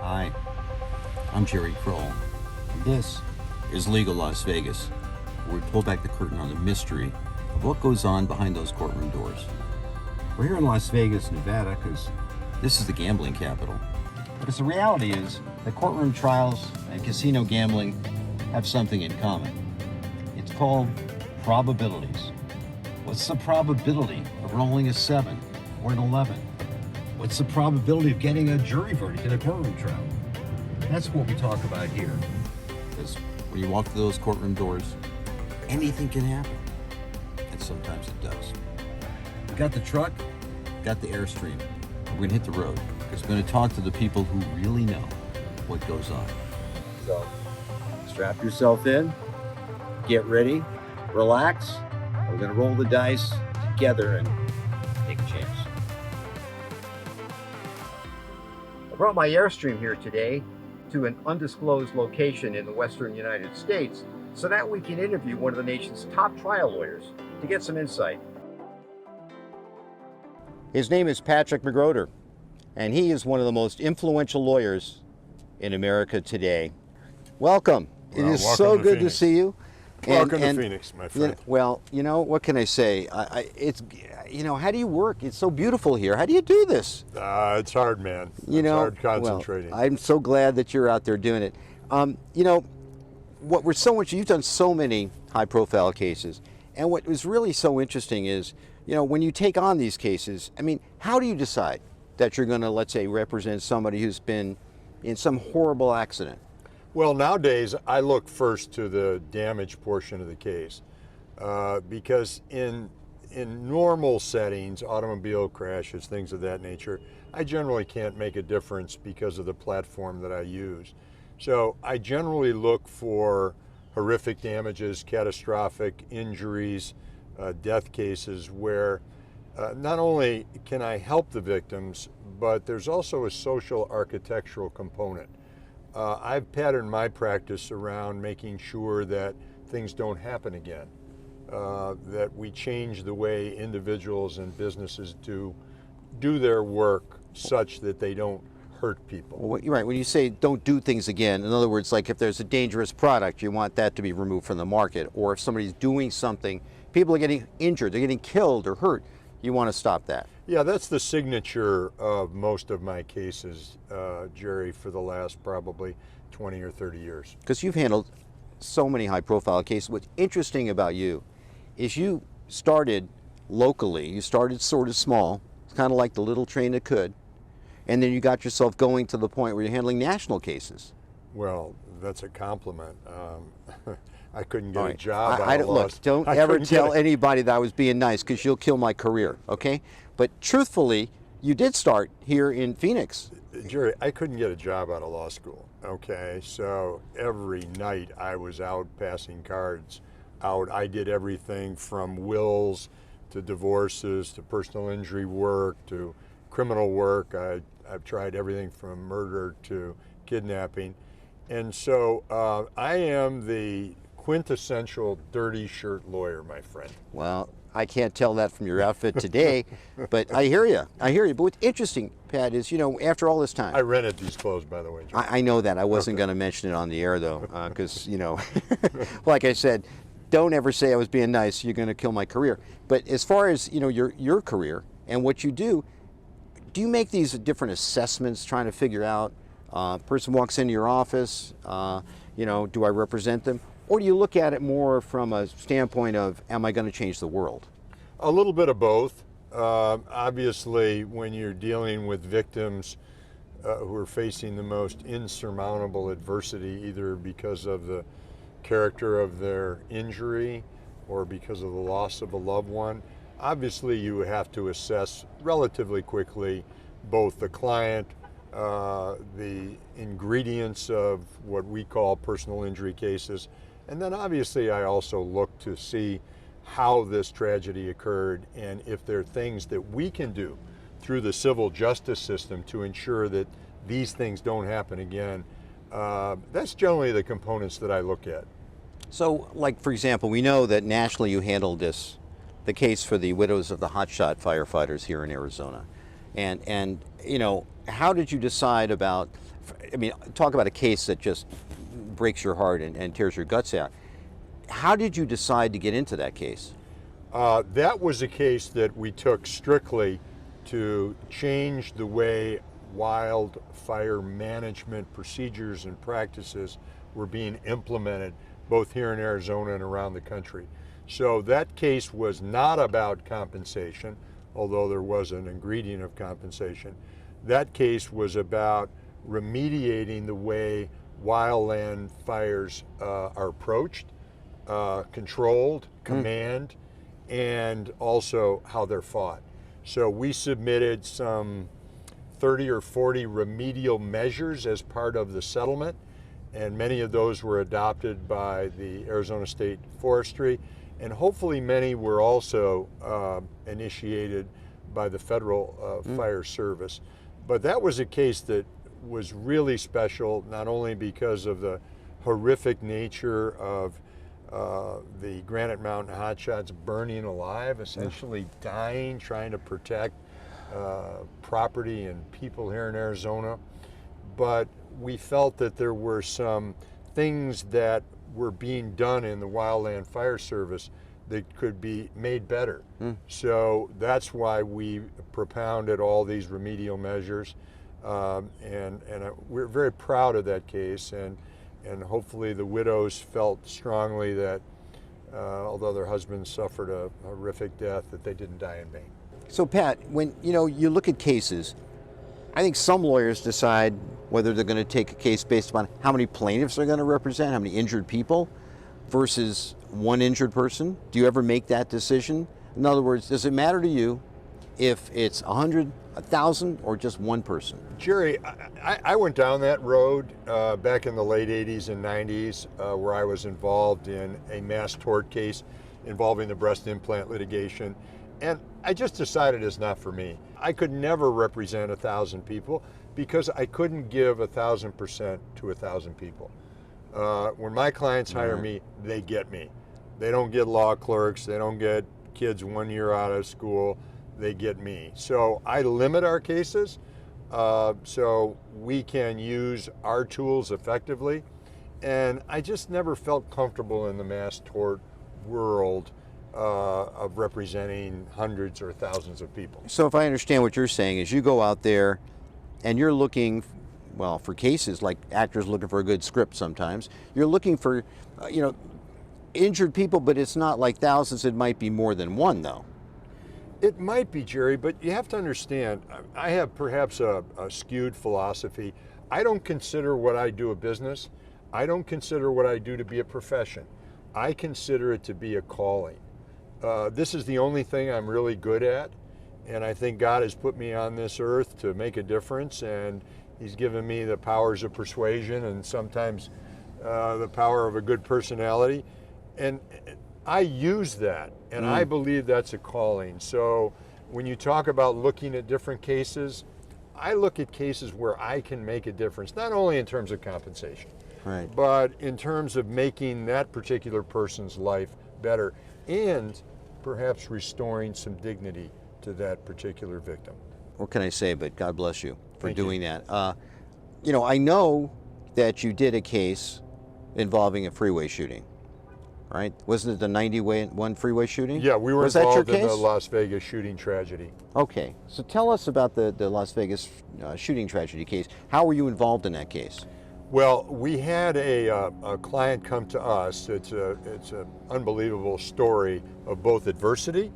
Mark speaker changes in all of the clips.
Speaker 1: Hi, I'm Jerry Kroll, and this is Legal Las Vegas, where we pull back the curtain on the mystery of what goes on behind those courtroom doors. We're here in Las Vegas, Nevada, because this is the gambling capital. Because the reality is that courtroom trials and casino gambling have something in common. It's called probabilities. What's the probability of rolling a 7 or an 11? What's the probability of getting a jury verdict in a courtroom trial? That's what we talk about here. Because when you walk through those courtroom doors, anything can happen. And sometimes it does. We got the truck, got the Airstream. We're going to hit the road because we're going to talk to the people who really know what goes on. So, strap yourself in, get ready, relax. We're going to roll the dice together and take a chance. I brought my Airstream here today to an undisclosed location in the western United States so that we can interview one of the nation's top trial lawyers to get some insight. His name is Patrick McGroder, and he is one of the most influential lawyers in America today. Welcome. It is so good to see you.
Speaker 2: Welcome to Phoenix, my friend.
Speaker 1: Well, you know, what can I say? It's, you know, how do you work? It's so beautiful here. How do you do this?
Speaker 2: It's hard, man.
Speaker 1: It's
Speaker 2: hard concentrating.
Speaker 1: Well, I'm so glad that you're out there doing it. You know, you've done so many high-profile cases, and what was really so interesting is, you know, when you take on these cases, I mean, how do you decide that you're going to, let's say, represent somebody who's been in some horrible accident?
Speaker 2: Well, nowadays, I look first to the damage portion of the case because in normal settings, automobile crashes, things of that nature, I generally can't make a difference because of the platform that I use. So I generally look for horrific damages, catastrophic injuries, death cases where not only can I help the victims, but there's also a social architectural component. I've patterned my practice around making sure that things don't happen again, that we change the way individuals and businesses do their work such that they don't hurt people.
Speaker 1: Well, you're right. When you say don't do things again, in other words, like if there's a dangerous product, you want that to be removed from the market, or if somebody's doing something, people are getting injured, they're getting killed or hurt, you want to stop that.
Speaker 2: Yeah, that's the signature of most of my cases, Jerry, for the last probably 20 or 30 years.
Speaker 1: Because you've handled so many high-profile cases. What's interesting about you is you started locally. You started sort of small, kind of like the little train that could, and then you got yourself going to the point where you're handling national cases.
Speaker 2: Well, that's a compliment. I couldn't get a job.
Speaker 1: Look, don't ever tell anybody that I was being nice because you'll kill my career, okay? But truthfully, you did start here in Phoenix.
Speaker 2: Jerry, I couldn't get a job out of law school, okay? So every night I was out passing cards out. I did everything from wills to divorces to personal injury work to criminal work. I've tried everything from murder to kidnapping. And so I am the quintessential dirty shirt lawyer, my friend.
Speaker 1: Well, I can't tell that from your outfit today, but I hear you. I hear you. But what's interesting, Pat, is, you know, after all this time.
Speaker 2: I rented these clothes, by the way, John.
Speaker 1: I know that. I wasn't going to mention it on the air, though, because, you know, like I said, don't ever say I was being nice. You're going to kill my career. But as far as, you know, your career and what you do you make these different assessments trying to figure out, person walks into your office, you know, do I represent them? Or do you look at it more from a standpoint of, am I going to change the world?
Speaker 2: A little bit of both. Obviously, when you're dealing with victims who are facing the most insurmountable adversity, either because of the character of their injury or because of the loss of a loved one, obviously you have to assess relatively quickly both the client, the ingredients of what we call personal injury cases, and then obviously I also look to see how this tragedy occurred and if there are things that we can do through the civil justice system to ensure that these things don't happen again. That's generally the components that I look at.
Speaker 1: So, like, for example, we know that nationally you handled the case for the widows of the hotshot firefighters here in Arizona. And you know, how did you decide about, I mean, talk about a case that just breaks your heart and tears your guts out. How did you decide to get into that case?
Speaker 2: That was a case that we took strictly to change the way wildfire management procedures and practices were being implemented both here in Arizona and around the country. So that case was not about compensation, although there was an ingredient of compensation. That case was about remediating the way wildland fires are approached, controlled, command, and also how they're fought. So we submitted some 30 or 40 remedial measures as part of the settlement, and many of those were adopted by the Arizona State Forestry, and hopefully many were also initiated by the Federal Fire Service. But that was a case that was really special, not only because of the horrific nature of the Granite Mountain hotshots burning alive, essentially dying, trying to protect property and people here in Arizona. But we felt that there were some things that were being done in the Wildland Fire Service that could be made better. So that's why we propounded all these remedial measures, and we're very proud of that case, and hopefully the widows felt strongly that although their husbands suffered a horrific death, that they didn't die in vain.
Speaker 1: So Pat, when you look at cases, I think some lawyers decide whether they're going to take a case based upon how many plaintiffs they're going to represent, how many injured people, versus one injured person. Do you ever make that decision? In other words, does it matter to you if it's 100, 1,000, or just one person?
Speaker 2: Jerry, I went down that road back in the late 80s and 90s where I was involved in a mass tort case involving the breast implant litigation. And I just decided it's not for me. I could never represent 1,000 people because I couldn't give 1,000% to 1,000 people. When my clients hire me, they get me. They don't get law clerks, they don't get kids 1 year out of school, they get me. So I limit our cases so we can use our tools effectively. And I just never felt comfortable in the mass tort world of representing hundreds or thousands of people.
Speaker 1: So if I understand what you're saying is you go out there and you're looking, well, for cases like actors looking for a good script sometimes, you're looking for, injured people, but it's not like thousands, it might be more than one though.
Speaker 2: It might be, Jerry, but you have to understand, I have perhaps a skewed philosophy. I don't consider what I do a business. I don't consider what I do to be a profession. I consider it to be a calling. This is the only thing I'm really good at, and I think God has put me on this earth to make a difference, and He's given me the powers of persuasion and sometimes the power of a good personality. And I use that, and I believe that's a calling. So when you talk about looking at different cases, I look at cases where I can make a difference, not only in terms of compensation, but in terms of making that particular person's life better and perhaps restoring some dignity to that particular victim.
Speaker 1: What can I say, but God bless you for doing that. I know that you did a case involving a freeway shooting, right? Wasn't it the 91 freeway shooting?
Speaker 2: Yeah, we were
Speaker 1: Was that your
Speaker 2: involved in the
Speaker 1: case?
Speaker 2: Las Vegas shooting tragedy.
Speaker 1: Okay, so tell us about the Las Vegas shooting tragedy case. How were you involved in that case?
Speaker 2: Well, we had a client come to us. It's an unbelievable story of both adversity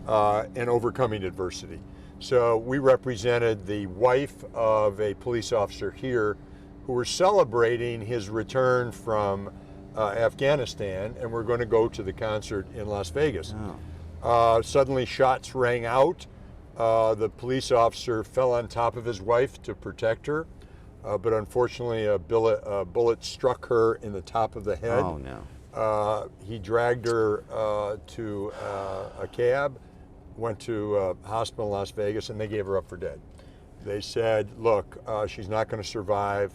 Speaker 2: and overcoming adversity. So we represented the wife of a police officer here who were celebrating his return from Afghanistan, and we're going to go to the concert in Las Vegas. Suddenly shots rang out. The police officer fell on top of his wife to protect her, but unfortunately a bullet struck her in the top of the head.
Speaker 1: Oh no.
Speaker 2: He dragged her to a cab, went to a hospital in Las Vegas, and they gave her up for dead. They said, look, she's not going to survive.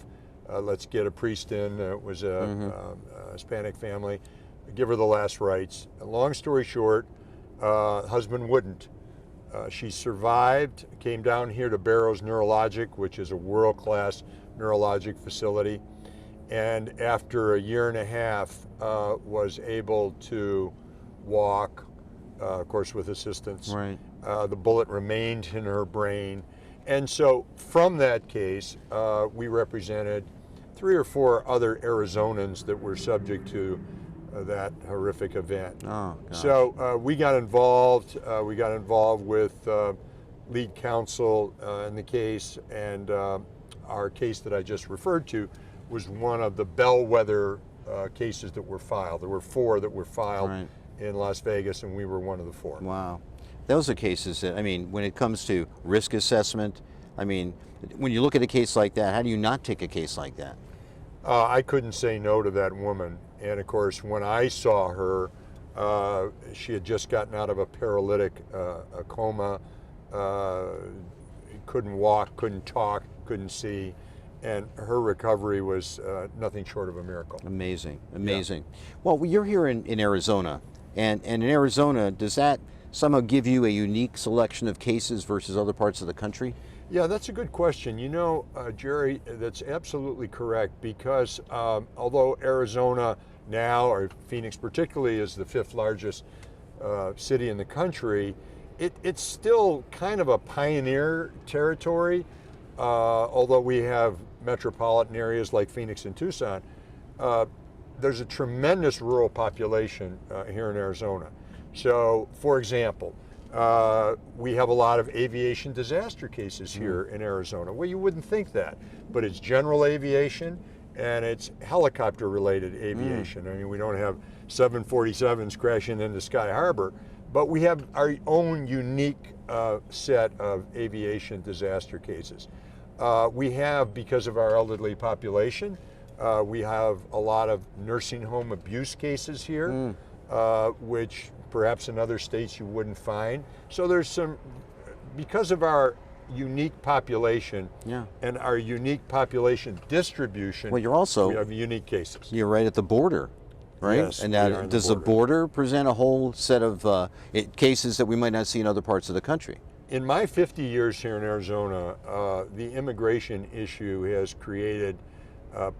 Speaker 2: Let's get a priest in. It was a Hispanic family. Give her the last rites. Long story short, husband wouldn't. She survived, came down here to Barrows Neurologic, which is a world-class neurologic facility. And after a year and a half, was able to walk, of course with assistance.
Speaker 1: Right.
Speaker 2: The bullet remained in her brain. And so from that case, we represented 3 or 4 other Arizonans that were subject to that horrific event.
Speaker 1: Oh, gosh.
Speaker 2: So we got involved. We got involved with lead counsel in the case, and our case that I just referred to was one of the bellwether cases that were filed. There were 4 that were filed
Speaker 1: Right.
Speaker 2: in Las Vegas, and we were one of the 4.
Speaker 1: Wow. Those are cases that, I mean, when it comes to risk assessment, I mean, when you look at a case like that, how do you not take a case like that?
Speaker 2: I couldn't say no to that woman. And of course, when I saw her, she had just gotten out of a paralytic a coma, couldn't walk, couldn't talk, couldn't see, and her recovery was nothing short of a miracle.
Speaker 1: Amazing, amazing. Yeah. Well, you're here in Arizona, and in Arizona, does that somehow give you a unique selection of cases versus other parts of the country?
Speaker 2: Yeah, that's a good question. You know, Jerry, that's absolutely correct, because although Arizona now, or Phoenix particularly, is the 5th largest city in the country, it's still kind of a pioneer territory. Although we have metropolitan areas like Phoenix and Tucson, there's a tremendous rural population here in Arizona. So, for example, we have a lot of aviation disaster cases here in Arizona. Well, you wouldn't think that, but it's general aviation and it's helicopter-related aviation. I mean, we don't have 747s crashing into Sky Harbor, but we have our own unique set of aviation disaster cases. We have, because of our elderly population, we have a lot of nursing home abuse cases here, which perhaps in other states you wouldn't find. So there's some, because of our unique population and our unique population distribution,
Speaker 1: well, we
Speaker 2: have unique cases.
Speaker 1: You're right at the border, right?
Speaker 2: Yes,
Speaker 1: and now, does the border present a whole set of cases that we might not see in other parts of the country?
Speaker 2: In my 50 years here in Arizona, the immigration issue has created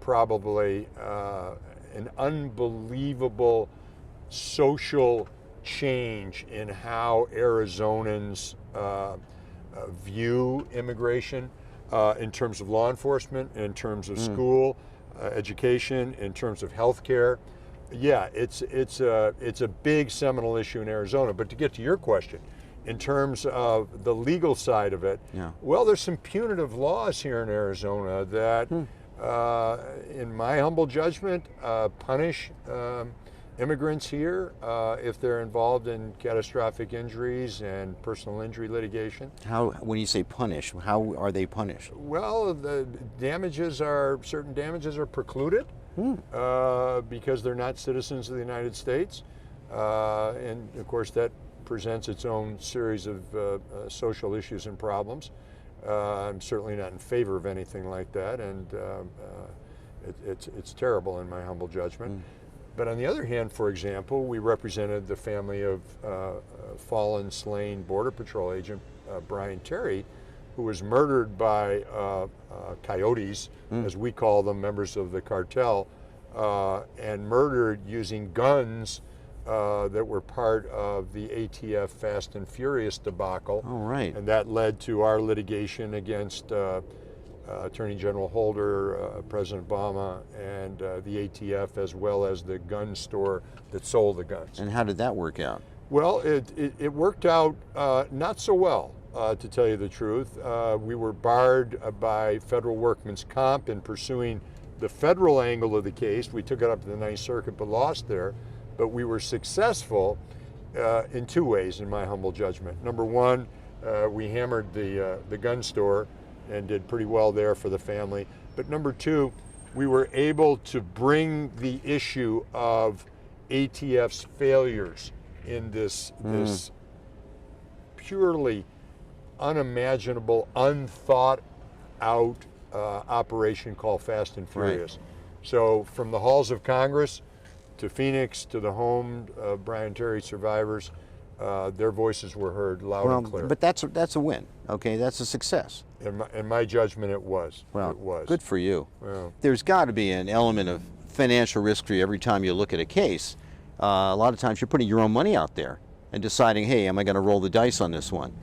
Speaker 2: probably an unbelievable social change in how Arizonans view immigration in terms of law enforcement, in terms of school, education, in terms of healthcare. Yeah, it's a big seminal issue in Arizona. But to get to your question, in terms of the legal side of it, well, there's some punitive laws here in Arizona that, in my humble judgment, punish immigrants here if they're involved in catastrophic injuries and personal injury litigation.
Speaker 1: How, when you say punish, how are they punished?
Speaker 2: Well, the certain damages are precluded because they're not citizens of the United States, and of course that presents its own series of social issues and problems. I'm certainly not in favor of anything like that, and it's terrible in my humble judgment. But on the other hand, for example, we represented the family of fallen, slain Border Patrol agent Brian Terry, who was murdered by coyotes, as we call them, members of the cartel, and murdered using guns that were part of the ATF Fast and Furious debacle.
Speaker 1: Oh, right.
Speaker 2: And that led to our litigation against Attorney General Holder, President Obama, and the ATF, as well as the gun store that sold the guns.
Speaker 1: And how did that work out?
Speaker 2: Well, it worked out not so well, to tell you the truth. We were barred by federal workman's comp in pursuing the federal angle of the case. We took it up to the Ninth Circuit but lost there. But we were successful in 2 ways, in my humble judgment. Number one, we hammered the gun store and did pretty well there for the family. But number 2, we were able to bring the issue of ATF's failures in this purely unimaginable, unthought out operation called Fast and Furious.
Speaker 1: Right.
Speaker 2: So from the halls of Congress to Phoenix, to the home of Brian Terry survivors, their voices were heard loud and clear.
Speaker 1: But that's a win, okay? That's a success.
Speaker 2: In my judgment, it was.
Speaker 1: Well,
Speaker 2: it was.
Speaker 1: good for you.
Speaker 2: Well,
Speaker 1: There's got to be an element of financial risk for you every time you look at a case. A lot of times you're putting your own money out there and deciding, hey, am I going to roll the dice on this one?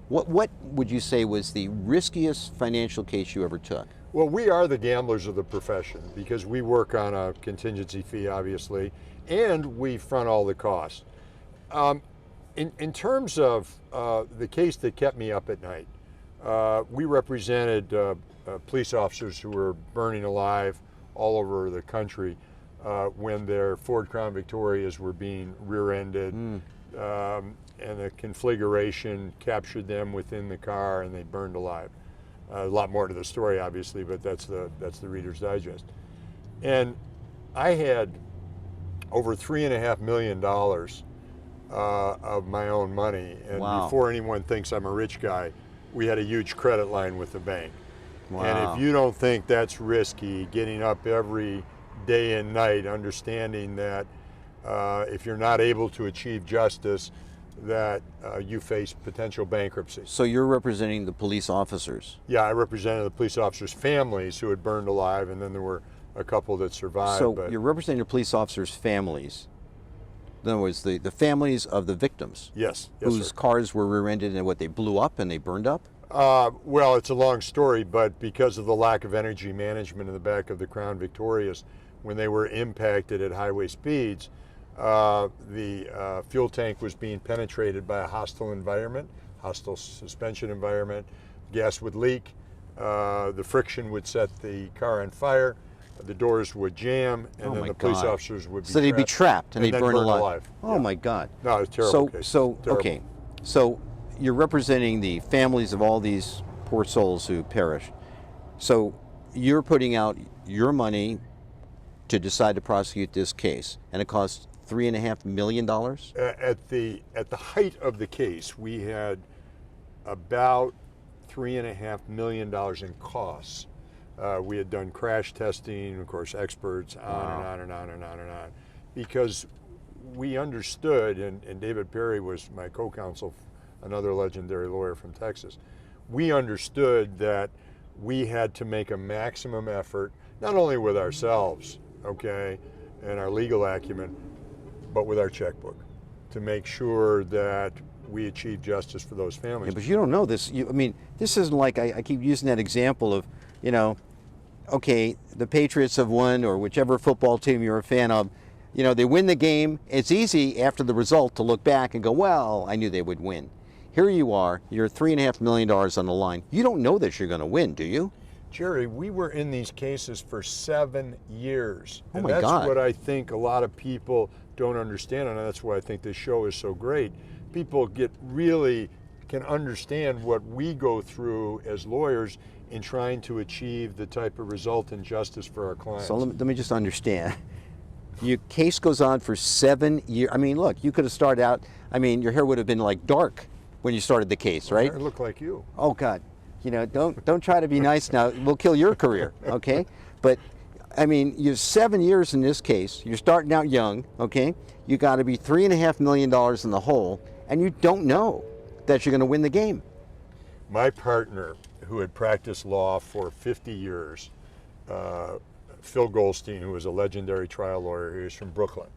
Speaker 1: What would you say was the riskiest financial case you ever took?
Speaker 2: well, we are the gamblers of the profession because we work on a contingency fee, obviously, and we front all the costs. In terms of the case that kept me up at night, we represented police officers who were burning alive all over the country when their Ford Crown Victorias were being rear-ended, and the conflagration captured them within the car and they burned alive. A lot more to the story, obviously, but that's the Reader's Digest. And I had over $3.5 million of my own money, and
Speaker 1: Wow.
Speaker 2: before anyone thinks I'm a rich guy, we had a huge credit line with the bank.
Speaker 1: Wow.
Speaker 2: And if you don't think that's risky, getting up every day and night, understanding that if you're not able to achieve justice, that you face potential bankruptcy.
Speaker 1: So you're representing the police officers.
Speaker 2: Yeah, I represented the police officers' families who had burned alive, and then there were a couple that survived.
Speaker 1: So
Speaker 2: but
Speaker 1: you're representing the police officers' families. In other words, the families of the victims
Speaker 2: yes,
Speaker 1: whose
Speaker 2: sir.
Speaker 1: cars were rear-ended and what, they blew up and they burned up?
Speaker 2: Well, it's a long story, but because of the lack of energy management in the back of the Crown Victorias, when they were impacted at highway speeds, the fuel tank was being penetrated by a hostile environment, hostile suspension environment. Gas would leak, the friction would set the car on fire, the doors would jam, and
Speaker 1: Oh
Speaker 2: then
Speaker 1: my
Speaker 2: the police
Speaker 1: God.
Speaker 2: officers would be
Speaker 1: So they'd be trapped and they'd
Speaker 2: then
Speaker 1: burn
Speaker 2: burn
Speaker 1: alive. Oh
Speaker 2: Yeah.
Speaker 1: my God.
Speaker 2: No, it's a terrible case. Terrible.
Speaker 1: Okay. So you're representing the families of all these poor souls who perished. So you're putting out your money to decide to prosecute this case, and it costs $3.5 million?
Speaker 2: At the height of the case, we had about $3.5 million in costs. We had done crash testing, of course, experts, on and on and on and on and on, because we understood, and David Perry was my co-counsel, another legendary lawyer from Texas. We understood that we had to make a maximum effort, not only with ourselves, okay, and our legal acumen, but with our checkbook, to make sure that we achieve justice for those families.
Speaker 1: Yeah, but you don't know this. I mean, this isn't like, I keep using that example of, you know, okay, the Patriots have won, or whichever football team you're a fan of, you know, they win the game. It's easy after the result to look back and go, well, I knew they would win. Here you are, you're $3.5 million on the line. You don't know that you're going to win, do you?
Speaker 2: Jerry, we were in these cases for 7 years.
Speaker 1: Oh
Speaker 2: and
Speaker 1: my
Speaker 2: that's
Speaker 1: God.
Speaker 2: what I think a lot of people don't understand, and that's why I think this show is so great. People can understand what we go through as lawyers in trying to achieve the type of result and justice for our clients.
Speaker 1: So let me just understand. Your case goes on for 7 years. I mean, look, you could have started out, I mean, your hair would have been like dark when you started the case, right?
Speaker 2: I look like you.
Speaker 1: Oh God, you know, don't try to be nice now. We'll kill your career, okay? But I mean, you're 7 years in this case. You're starting out young, okay? You got to be $3.5 million in the hole, and you don't know that you're going to win the game.
Speaker 2: My partner, who had practiced law for 50 years, Phil Goldstein, who was a legendary trial lawyer, he was from Brooklyn.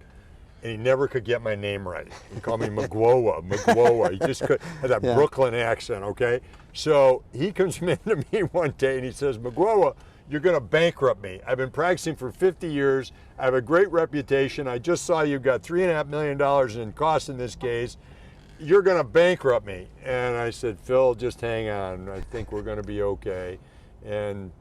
Speaker 2: And he never could get my name right. He called me McGroder. He just had that
Speaker 1: Yeah.
Speaker 2: Brooklyn accent, okay? So he comes in to me one day and he says, McGroder, you're gonna bankrupt me. I've been practicing for 50 years. I have a great reputation. I just saw you got $3.5 million in costs in this case. You're gonna bankrupt me. And I said, Phil, just hang on. I think we're gonna be okay. And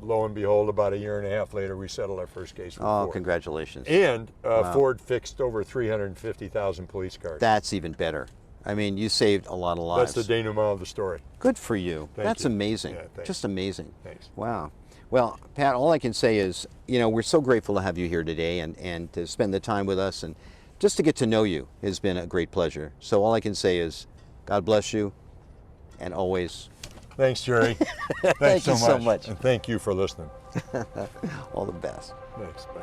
Speaker 2: lo and behold, about a year and a half later, we settled our first case with
Speaker 1: Oh,
Speaker 2: Ford.
Speaker 1: congratulations.
Speaker 2: And
Speaker 1: Wow.
Speaker 2: Ford fixed over 350,000 police cars.
Speaker 1: That's even better. I mean, you saved a lot of lives.
Speaker 2: That's the denouement of the story.
Speaker 1: Good for you.
Speaker 2: Thank
Speaker 1: That's
Speaker 2: you.
Speaker 1: amazing.
Speaker 2: Yeah, thanks.
Speaker 1: Just amazing.
Speaker 2: Thanks.
Speaker 1: Wow. Well, Pat, all I can say is, you know, we're so grateful to have you here today and to spend the time with us, and just to get to know you has been a great pleasure. So all I can say is, God bless you, and always
Speaker 2: Thanks, Jerry.
Speaker 1: Thank
Speaker 2: Thanks
Speaker 1: you so much.
Speaker 2: And thank you for listening.
Speaker 1: all the best.
Speaker 2: Thanks. Bye.